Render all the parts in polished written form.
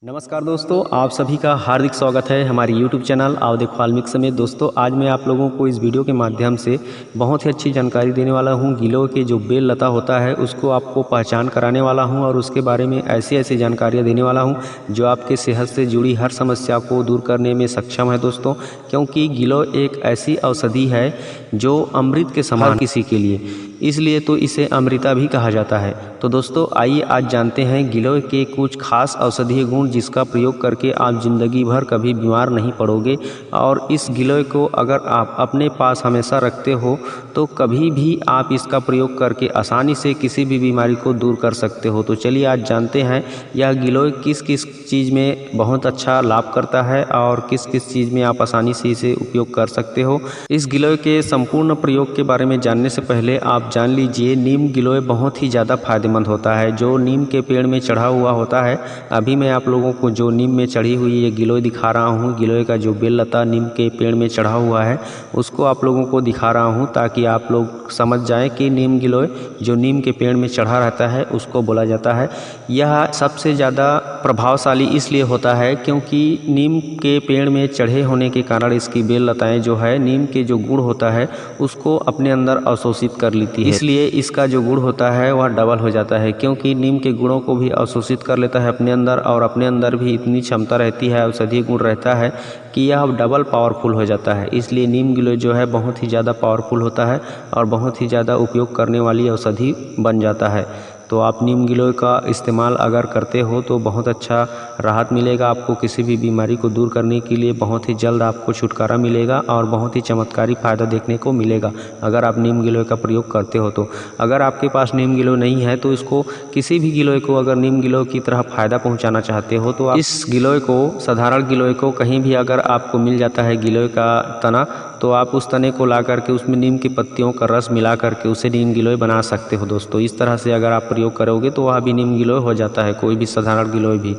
नमस्कार दोस्तों, आप सभी का हार्दिक स्वागत है हमारी YouTube चैनल आओ देखो वाल्मीकि में। दोस्तों, आज मैं आप लोगों को इस वीडियो के माध्यम से बहुत ही अच्छी जानकारी देने वाला हूं। गिलोय के जो बेल लता होता है उसको आपको पहचान कराने वाला हूं और उसके बारे में ऐसी ऐसी जानकारियां देने वाला हूं जो आपके सेहत से जुड़ी हर समस्या को दूर करने में सक्षम है दोस्तों। क्योंकि गिलोय एक ऐसी औषधि है जो अमृत के समान किसी के लिए, इसलिए तो इसे अमृता भी कहा जाता है। तो दोस्तों, आइए आज जानते हैं गिलोय के कुछ खास औषधीय गुण जिसका प्रयोग करके आप ज़िंदगी भर कभी बीमार नहीं पड़ोगे। और इस गिलोय को अगर आप अपने पास हमेशा रखते हो तो कभी भी आप इसका प्रयोग करके आसानी से किसी भी बीमारी को दूर कर सकते हो। तो चलिए आज जानते हैं यह गिलोय किस किस चीज़ में बहुत अच्छा लाभ करता है और किस किस चीज़ में आप आसानी से इसे उपयोग कर सकते हो। इस गिलोय के संपूर्ण प्रयोग के बारे में जानने से पहले आप जान लीजिए नीम गिलोय बहुत ही ज़्यादा फायदेमंद होता है। जो नीम के पेड़ में चढ़ा हुआ होता है, अभी मैं आप लोगों को जो नीम में चढ़ी हुई ये गिलोय दिखा रहा हूँ। गिलोय का जो बेल लता नीम के पेड़ में चढ़ा हुआ है उसको आप लोगों को दिखा रहा हूँ ताकि आप लोग समझ जाएं कि नीम गिलोय जो नीम के पेड़ में चढ़ा रहता है उसको बोला जाता है। यह सबसे ज़्यादा प्रभावशाली इसलिए होता है क्योंकि नीम के पेड़ में चढ़े होने के कारण इसकी बेल लताएँ जो है नीम के जो गुण होता है उसको अपने अंदर अवशोषित कर लेती है। इसलिए इसका जो गुण होता है वह डबल हो जाता है, क्योंकि नीम के गुणों को भी अवशोषित कर लेता है अपने अंदर और अपने अंदर भी इतनी क्षमता रहती है, औषधीय गुण रहता है कि यह डबल पावरफुल हो जाता है। इसलिए नीम गिलोय जो है बहुत ही ज़्यादा पावरफुल होता है और बहुत ही ज़्यादा उपयोग करने वाली औषधि बन जाता है। तो आप नीम गिलोय का इस्तेमाल अगर करते हो तो बहुत अच्छा राहत मिलेगा आपको। किसी भी बीमारी को दूर करने के लिए बहुत ही जल्द आपको छुटकारा मिलेगा और बहुत ही चमत्कारी फ़ायदा देखने को मिलेगा अगर आप नीम गिलोय का प्रयोग करते हो तो। अगर आपके पास नीम गिलोय नहीं है तो इसको किसी भी गिलोय को अगर नीम गिलोय की तरह फ़ायदा पहुंचाना चाहते हो तो आप इस गिलोय को, साधारण गिलोय को कहीं भी अगर आपको मिल जाता है गिलोय का तना, तो आप उस तने को ला करके उसमें नीम की पत्तियों का रस मिला करके उसे नीम गिलोय बना सकते हो दोस्तों। इस तरह से अगर आप प्रयोग करोगे तो वह भी नीम गिलोय हो जाता है, कोई भी साधारण गिलोय भी।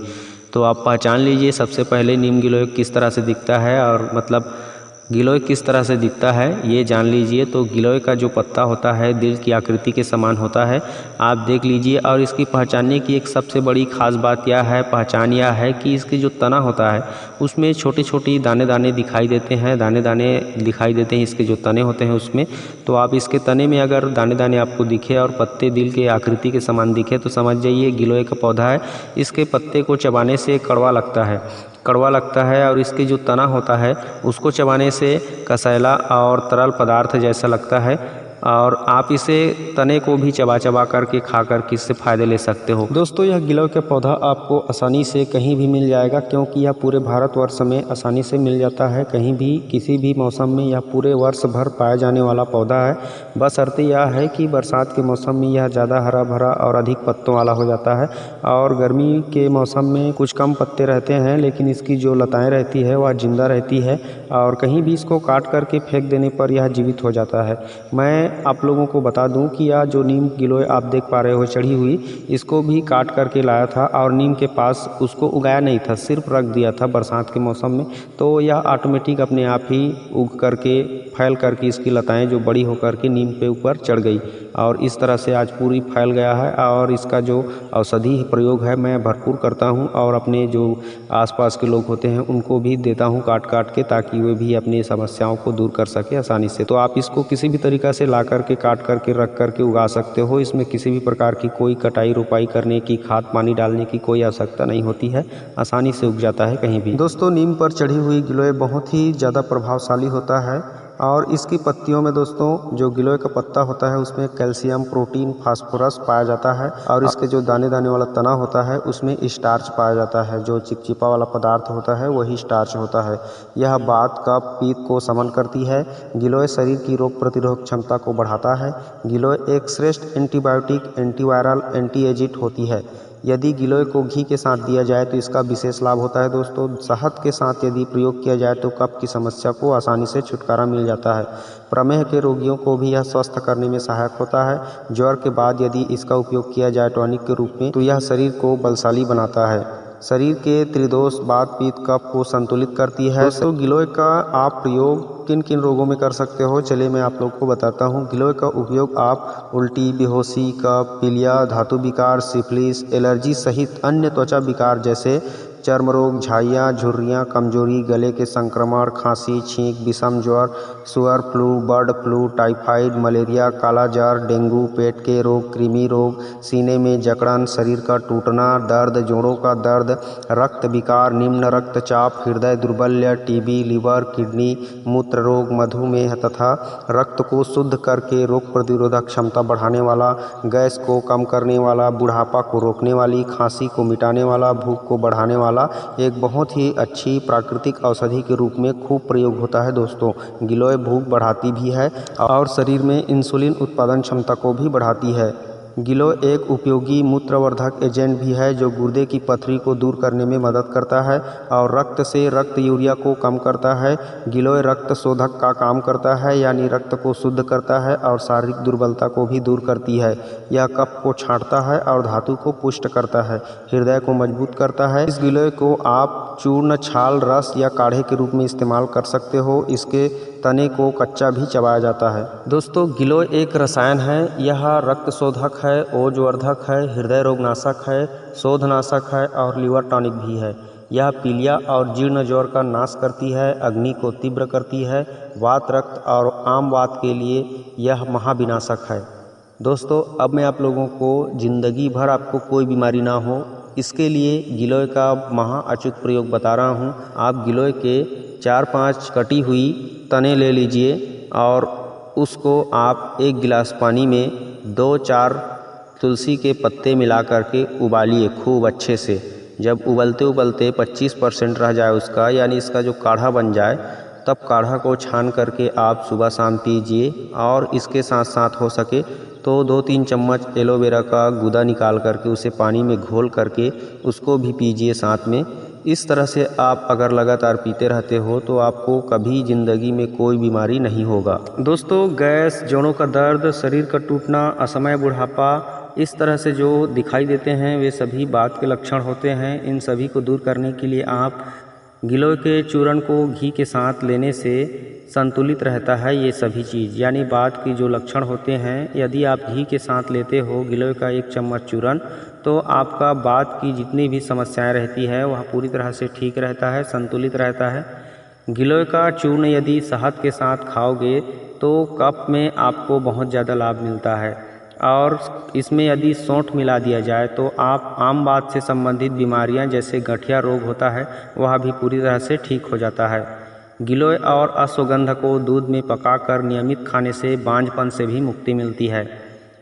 तो आप पहचान लीजिए सबसे पहले नीम गिलोय किस तरह से दिखता है और मतलब गिलोय किस तरह से दिखता है ये जान लीजिए। तो गिलोय का जो पत्ता होता है दिल की आकृति के समान होता है, आप देख लीजिए। और इसकी पहचानने की एक सबसे बड़ी खास बात यह है, पहचान यह है कि इसकी जो तना होता है उसमें छोटी छोटी दाने दाने दिखाई देते हैं, दाने दाने दिखाई देते हैं इसके जो तने होते हैं उसमें। तो आप इसके तने में अगर दाने दाने आपको दिखे और पत्ते दिल के आकृति के समान दिखे तो समझ जाइए गिलोय का पौधा है। इसके पत्ते को चबाने से कड़वा लगता है, कड़वा लगता है और इसके जो तना होता है उसको चबाने से कसैला और तरल पदार्थ जैसा लगता है। और आप इसे तने को भी चबा चबा करके खा करके इससे फ़ायदे ले सकते हो दोस्तों। यह गिलोय का पौधा आपको आसानी से कहीं भी मिल जाएगा, क्योंकि यह पूरे भारतवर्ष में आसानी से मिल जाता है। कहीं भी किसी भी मौसम में यह पूरे वर्ष भर पाया जाने वाला पौधा है। बशर्ते यह है कि बरसात के मौसम में यह ज़्यादा हरा भरा और अधिक पत्तों वाला हो जाता है और गर्मी के मौसम में कुछ कम पत्ते रहते हैं, लेकिन इसकी जो लताएँ रहती है वह जिंदा रहती है और कहीं भी इसको काट करके फेंक देने पर यह जीवित हो जाता है। मैं आप लोगों को बता दूं कि यह जो नीम गिलोय आप देख पा रहे हो चढ़ी हुई, इसको भी काट करके लाया था और नीम के पास उसको उगाया नहीं था, सिर्फ रख दिया था बरसात के मौसम में। तो यह ऑटोमेटिक अपने आप ही उग करके फैल करके इसकी लताएं जो बड़ी होकर के नीम पे ऊपर चढ़ गई और इस तरह से आज पूरी फैल गया है। और इसका जो औषधि प्रयोग है मैं भरपूर करता हूं और अपने जो आसपास के लोग होते हैं उनको भी देता हूं काट काट के, ताकि वे भी अपनी समस्याओं को दूर कर सके आसानी से। तो आप इसको किसी भी तरीक़ा से ला करके काट करके रख करके उगा सकते हो। इसमें किसी भी प्रकार की कोई कटाई रुपाई करने की, खाद पानी डालने की कोई आवश्यकता नहीं होती है, आसानी से उग जाता है कहीं भी। दोस्तों, नीम पर चढ़ी हुई गिलोय बहुत ही ज़्यादा प्रभावशाली होता है और इसकी पत्तियों में दोस्तों जो गिलोय का पत्ता होता है उसमें कैल्शियम, प्रोटीन, फास्फोरस पाया जाता है और इसके जो दाने दाने वाला तना होता है उसमें स्टार्च पाया जाता है। जो चिपचिपा वाला पदार्थ होता है वही स्टार्च होता है। यह वात, कफ, पित्त को शमन करती है। गिलोय शरीर की रोग प्रतिरोधक क्षमता को बढ़ाता है। गिलोय एक श्रेष्ठ एंटीबायोटिक, एंटीवायरल, एंटी एजिड होती है। यदि गिलोय को घी के साथ दिया जाए तो इसका विशेष लाभ होता है दोस्तों। शहद के साथ यदि प्रयोग किया जाए तो कफ की समस्या को आसानी से छुटकारा मिल जाता है। प्रमेह के रोगियों को भी यह स्वस्थ करने में सहायक होता है। ज्वर के बाद यदि इसका उपयोग किया जाए टॉनिक के रूप में तो यह शरीर को बलशाली बनाता है। शरीर के त्रिदोष, वात, पित्त, कफ को संतुलित करती है। दोस्तों, गिलोय का आप प्रयोग किन किन रोगों में कर सकते हो चलिए मैं आप लोग को बताता हूँ। गिलोय का उपयोग आप उल्टी, बेहोशी, कफ, पीलिया, धातु विकार, सिफिलिस, एलर्जी सहित अन्य त्वचा विकार जैसे चर्म रोग, झाइयाँ, झुर्रियाँ, कमजोरी, गले के संक्रमण, खांसी, छींक, विषम ज्वर, सुअर flu, bird flu, typhoid, malaria, काला जार, डेंगू, पेट के रोग, कृमि रोग, सीने में जकड़न, शरीर का टूटना, दर्द, जोड़ों का दर्द, रक्त विकार, निम्न रक्तचाप, हृदय दुर्बल्य, टीबी, लीवर, किडनी, मूत्र रोग, मधुमेह तथा रक्त को शुद्ध करके रोग प्रतिरोधक क्षमता बढ़ाने वाला, गैस को कम करने वाला, बुढ़ापा को रोकने वाली, खांसी को मिटाने वाला, भूख को बढ़ाने वाला एक बहुत ही अच्छी प्राकृतिक औषधि के रूप में खूब प्रयोग होता है दोस्तों। गिलोय भूख बढ़ाती भी है और शरीर में इंसुलिन उत्पादन क्षमता को भी बढ़ाती है। गिलोय एक उपयोगी मूत्रवर्धक एजेंट भी है जो गुर्दे की पथरी को दूर करने में मदद करता है और रक्त से रक्त यूरिया को कम करता है। गिलोय रक्त शोधक का काम करता है, यानी रक्त को शुद्ध करता है और शारीरिक दुर्बलता को भी दूर करती है। यह कफ को छांटता है और धातु को पुष्ट करता है, हृदय को मजबूत करता है। इस गिलोय को आप चूर्ण, छाल, रस या काढ़े के रूप में इस्तेमाल कर सकते हो। इसके तने को कच्चा भी चबाया जाता है। दोस्तों, गिलोय एक रसायन है। यह रक्त शोधक है, ओजवर्धक है, हृदय रोगनाशक है, शोधनाशक है और लीवर टॉनिक भी है। यह पीलिया और जीर्ण ज्वर का नाश करती है, अग्नि को तीव्र करती है, वात, रक्त और आम वात के लिए यह महाविनाशक है। दोस्तों, अब मैं आप लोगों को ज़िंदगी भर आपको कोई बीमारी ना हो, इसके लिए गिलोय का महा अचूक प्रयोग बता रहा हूँ। आप गिलोय के 4-5 कटी हुई तने ले लीजिए और उसको आप 1 गिलास पानी में 2-4 तुलसी के पत्ते मिला करके उबालिए खूब अच्छे से। जब उबलते उबलते 25% रह जाए उसका, यानी इसका जो काढ़ा बन जाए, तब काढ़ा को छान करके आप सुबह शाम पीजिए। और इसके साथ साथ हो सके तो 2-3 चम्मच एलोवेरा का गूदा निकाल करके उसे पानी में घोल करके उसको भी पीजिए साथ में। इस तरह से आप अगर लगातार पीते रहते हो तो आपको कभी ज़िंदगी में कोई बीमारी नहीं होगा। दोस्तों, गैस, जोड़ों का दर्द, शरीर का टूटना, असमय बुढ़ापा, इस तरह से जो दिखाई देते हैं वे सभी बात के लक्षण होते हैं। इन सभी को दूर करने के लिए आप गिलोय के चूर्ण को घी के साथ लेने से संतुलित रहता है ये सभी चीज़, यानी बात की जो लक्षण होते हैं। यदि आप घी के साथ लेते हो गिलोय का 1 चम्मच चूर्ण, तो आपका बात की जितनी भी समस्याएं रहती है वह पूरी तरह से ठीक रहता है, संतुलित रहता है। गिलोय का चूर्ण यदि शहद के साथ खाओगे तो कफ में आपको बहुत ज़्यादा लाभ मिलता है। और इसमें यदि सौंठ मिला दिया जाए तो आप आम बात से संबंधित बीमारियां जैसे गठिया रोग होता है वह भी पूरी तरह से ठीक हो जाता है। गिलोय और अश्वगंध को दूध में पकाकर नियमित खाने से बांझपन से भी मुक्ति मिलती है।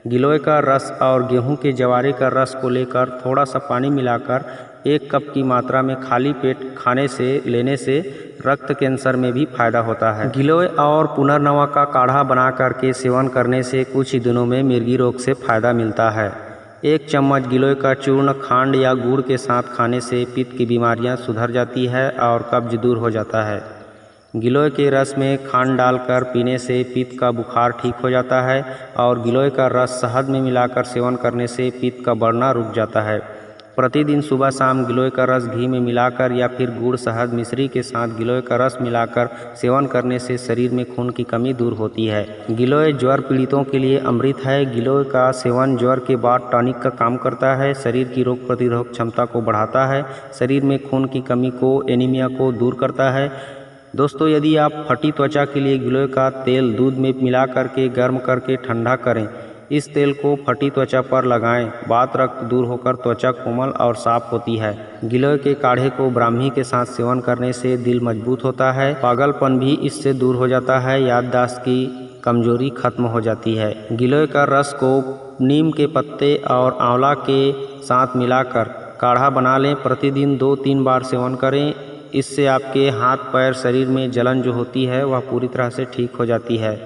गिलोय का रस और गेहूं के जवारे का रस को लेकर थोड़ा सा पानी मिलाकर 1 कप की मात्रा में खाली पेट खाने से लेने से रक्त कैंसर में भी फायदा होता है। गिलोय और पुनर्नवा का काढ़ा बना करके सेवन करने से कुछ ही दिनों में मिर्गी रोग से फायदा मिलता है। 1 चम्मच गिलोय का चूर्ण खांड या गुड़ के साथ खाने से पित्त की बीमारियां सुधर जाती है और कब्ज दूर हो जाता है। गिलोय के रस में खांड डालकर पीने से पित्त का बुखार ठीक हो जाता है और गिलोय का रस शहद में मिलाकर सेवन करने से पित्त का बढ़ना रुक जाता है। प्रतिदिन सुबह शाम गिलोय का रस घी में मिलाकर या फिर गुड़, शहद, मिश्री के साथ गिलोय का रस मिलाकर सेवन करने से शरीर में खून की कमी दूर होती है। गिलोय ज्वर पीड़ितों के लिए अमृत है। गिलोय का सेवन ज्वर के बाद टॉनिक का काम करता है, शरीर की रोग प्रतिरोधक क्षमता को बढ़ाता है, शरीर में खून की कमी को, एनीमिया को दूर करता है। दोस्तों, यदि आप फटी त्वचा के लिए गिलोय का तेल दूध में मिला करके गर्म करके ठंडा करें, इस तेल को फटी त्वचा पर लगाएं, वात, रक्त दूर होकर त्वचा कोमल और साफ होती है। गिलोय के काढ़े को ब्राह्मी के साथ सेवन करने से दिल मजबूत होता है, पागलपन भी इससे दूर हो जाता है, याददाश्त की कमजोरी खत्म हो जाती है। गिलोय का रस को नीम के पत्ते और आंवला के साथ मिलाकर काढ़ा बना लें। प्रतिदिन 2-3 बार सेवन करें। इससे आपके हाथ, पैर, शरीर में जलन जो होती है वह पूरी तरह से ठीक हो जाती है।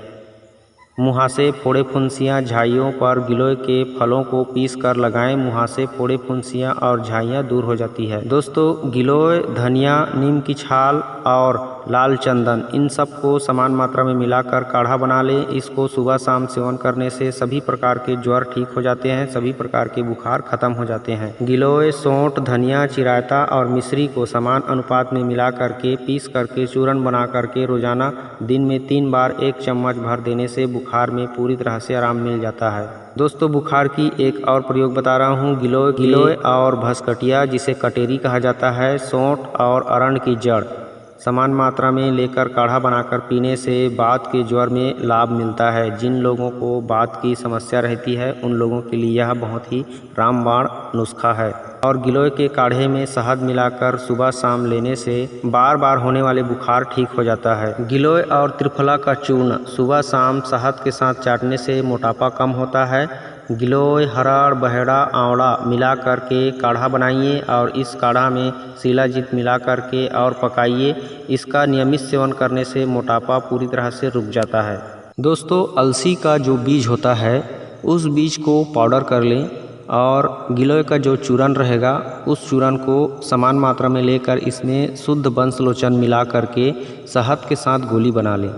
मुहासे, फोड़े, फुंसियाँ, झाइयों पर गिलोय के फलों को पीस कर लगाएं। मुहासे, फोड़े, फुंसियाँ और झाइयाँ दूर हो जाती है। दोस्तों, गिलोय, धनिया, नीम की छाल और लाल चंदन, इन सब को समान मात्रा में मिलाकर काढ़ा बना लें। इसको सुबह शाम सेवन करने से सभी प्रकार के ज्वर ठीक हो जाते हैं, सभी प्रकार के बुखार खत्म हो जाते हैं। गिलोय, सौंठ, धनिया, चिरायता और मिश्री को समान अनुपात में मिला करके पीस करके चूर्ण बना करके रोजाना दिन में 3 बार 1 चम्मच भर देने से बुखार में पूरी तरह से आराम मिल जाता है। दोस्तों, बुखार की एक और प्रयोग बता रहा हूँ। गिलोय और भस्कटिया, जिसे कटेरी कहा जाता है, सौंठ और अरंड की जड़ समान मात्रा में लेकर काढ़ा बनाकर पीने से वात के ज्वर में लाभ मिलता है। जिन लोगों को वात की समस्या रहती है उन लोगों के लिए यह बहुत ही रामबाण नुस्खा है। और गिलोय के काढ़े में शहद मिलाकर सुबह शाम लेने से बार बार होने वाले बुखार ठीक हो जाता है। गिलोय और त्रिफला का चूर्ण सुबह शाम शहद के साथ चाटने से मोटापा कम होता है। गिलोय, हरड़, बहेड़ा, आंवला मिला करके काढ़ा बनाइए और इस काढ़ा में शिलाजीत मिला करके और पकाइए। इसका नियमित सेवन करने से मोटापा पूरी तरह से रुक जाता है। दोस्तों, अलसी का जो बीज होता है उस बीज को पाउडर कर लें और गिलोय का जो चूर्ण रहेगा उस चूर्ण को समान मात्रा में लेकर इसमें शुद्ध बंसलोचन मिला करके शहद के साथ गोली बना लें।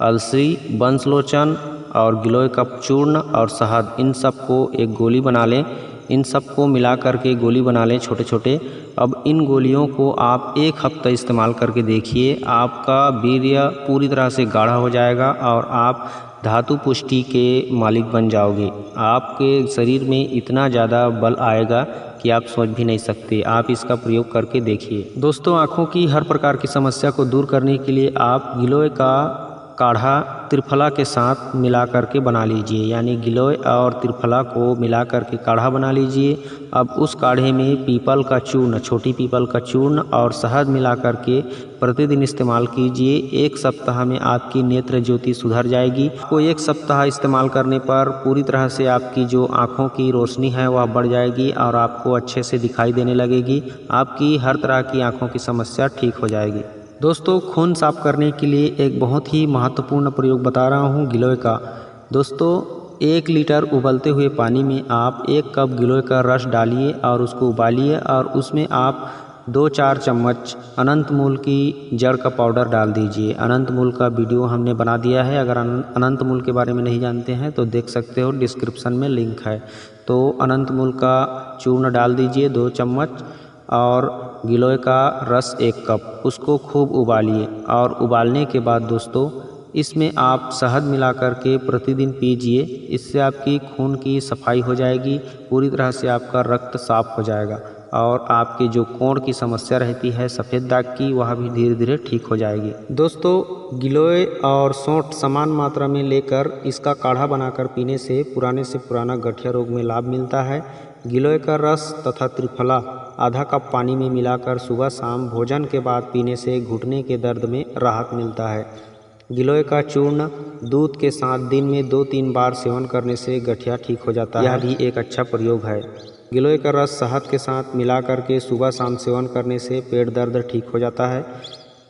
अलसी, बंसलोचन और गिलोय का चूर्ण और शहद, इन सब को एक गोली बना लें। इन सब को मिला करके गोली बना लें छोटे छोटे। अब इन गोलियों को आप 1 हफ्ता इस्तेमाल करके देखिए, आपका वीर्य पूरी तरह से गाढ़ा हो जाएगा और आप धातु पुष्टि के मालिक बन जाओगे। आपके शरीर में इतना ज़्यादा बल आएगा कि आप सोच भी नहीं सकते। आप इसका प्रयोग करके देखिए। दोस्तों, आँखों की हर प्रकार की समस्या को दूर करने के लिए आप गिलोय का काढ़ा त्रिफला के साथ मिला करके बना लीजिए, यानी गिलोय और त्रिफला को मिला करके काढ़ा बना लीजिए। अब उस काढ़े में पीपल का चूर्ण, छोटी पीपल का चूर्ण और शहद मिला करके प्रतिदिन इस्तेमाल कीजिए। 1 सप्ताह में आपकी नेत्र ज्योति सुधर जाएगी। आपको 1 सप्ताह इस्तेमाल करने पर पूरी तरह से आपकी जो आँखों की रोशनी है वह बढ़ जाएगी और आपको अच्छे से दिखाई देने लगेगी। आपकी हर तरह की आँखों की समस्या ठीक हो जाएगी। दोस्तों, खून साफ करने के लिए एक बहुत ही महत्वपूर्ण प्रयोग बता रहा हूँ गिलोय का। दोस्तों, 1 लीटर उबलते हुए पानी में आप 1 कप गिलोय का रस डालिए और उसको उबालिए और उसमें आप 2-4 चम्मच अनंत मूल की जड़ का पाउडर डाल दीजिए। अनंत मूल का वीडियो हमने बना दिया है, अगर अनंत मूल के बारे में नहीं जानते हैं तो देख सकते हो, डिस्क्रिप्शन में लिंक है। तो अनंत मूल का चूर्ण डाल दीजिए 2 चम्मच और गिलोय का रस 1 कप, उसको खूब उबालिए। और उबालने के बाद दोस्तों, इसमें आप शहद मिला करके प्रतिदिन पीजिए। इससे आपकी खून की सफाई हो जाएगी, पूरी तरह से आपका रक्त साफ हो जाएगा और आपकी जो कोढ़ की समस्या रहती है सफ़ेद दाग की, वह भी धीरे धीरे ठीक हो जाएगी। दोस्तों, गिलोय और सौंठ समान मात्रा में लेकर इसका काढ़ा बनाकर पीने से पुराना गठिया रोग में लाभ मिलता है। गिलोय का रस तथा त्रिफला आधा कप पानी में मिलाकर सुबह शाम भोजन के बाद पीने से घुटने के दर्द में राहत मिलता है। गिलोय का चूर्ण दूध के साथ दिन में 2-3 बार सेवन करने से गठिया ठीक हो जाता है। यह भी एक अच्छा प्रयोग है। गिलोय का रस शहद के साथ मिला करके सुबह शाम सेवन करने से पेट दर्द ठीक हो जाता है।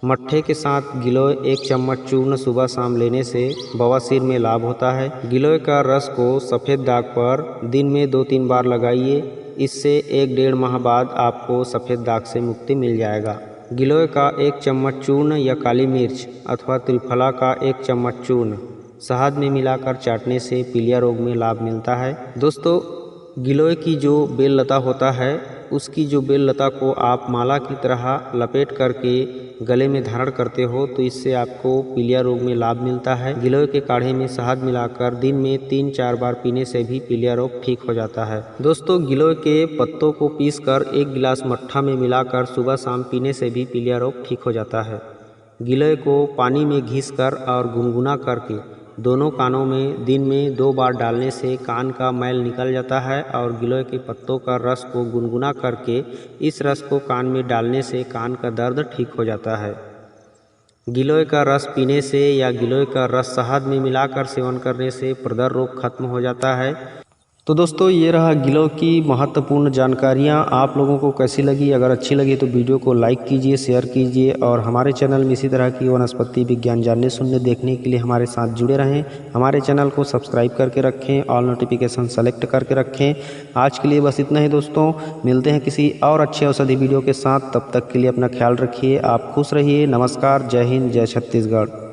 मट्ठे के साथ गिलोय 1 चम्मच चूर्ण सुबह शाम लेने से बवासीर में लाभ होता है। गिलोय का रस को सफ़ेद दाग पर दिन में 2-3 बार लगाइए। इससे 1-1.5 माह बाद आपको सफ़ेद दाग से मुक्ति मिल जाएगा। गिलोय का 1 चम्मच चूर्ण या काली मिर्च अथवा त्रिफला का 1 चम्मच चूर्ण शहद में मिलाकर चाटने से पीलिया रोग में लाभ मिलता है। दोस्तों, गिलोय की जो बेल लता होता है उसकी जो बेल लता को आप माला की तरह लपेट करके गले में धारण करते हो तो इससे आपको पीलिया रोग में लाभ मिलता है। गिलोय के काढ़े में शहद मिलाकर दिन में 3-4 बार पीने से भी पीलिया रोग ठीक हो जाता है। दोस्तों, गिलोय के पत्तों को पीसकर 1 गिलास मट्ठा में मिलाकर सुबह शाम पीने से भी पीलिया रोग ठीक हो जाता है। गिलोय को पानी में घिसकर और गुनगुना करके दोनों कानों में दिन में 2 बार डालने से कान का मैल निकल जाता है और गिलोय के पत्तों का रस को गुनगुना करके इस रस को कान में डालने से कान का दर्द ठीक हो जाता है। गिलोय का रस पीने से या गिलोय का रस शहद में मिलाकर सेवन करने से प्रदर रोग खत्म हो जाता है। तो दोस्तों ये रहा गिलोय की महत्वपूर्ण जानकारियाँ। आप लोगों को कैसी लगी? अगर अच्छी लगी तो वीडियो को लाइक कीजिए, शेयर कीजिए और हमारे चैनल में इसी तरह की वनस्पति विज्ञान जानने सुनने देखने के लिए हमारे साथ जुड़े रहें। हमारे चैनल को सब्सक्राइब करके रखें, ऑल नोटिफिकेशन सेलेक्ट करके रखें। आज के लिए बस इतना ही दोस्तों, मिलते हैं किसी और अच्छे औषधि वीडियो के साथ। तब तक के लिए अपना ख्याल रखिए, आप खुश रहिए। नमस्कार, जय हिंद, जय छत्तीसगढ़।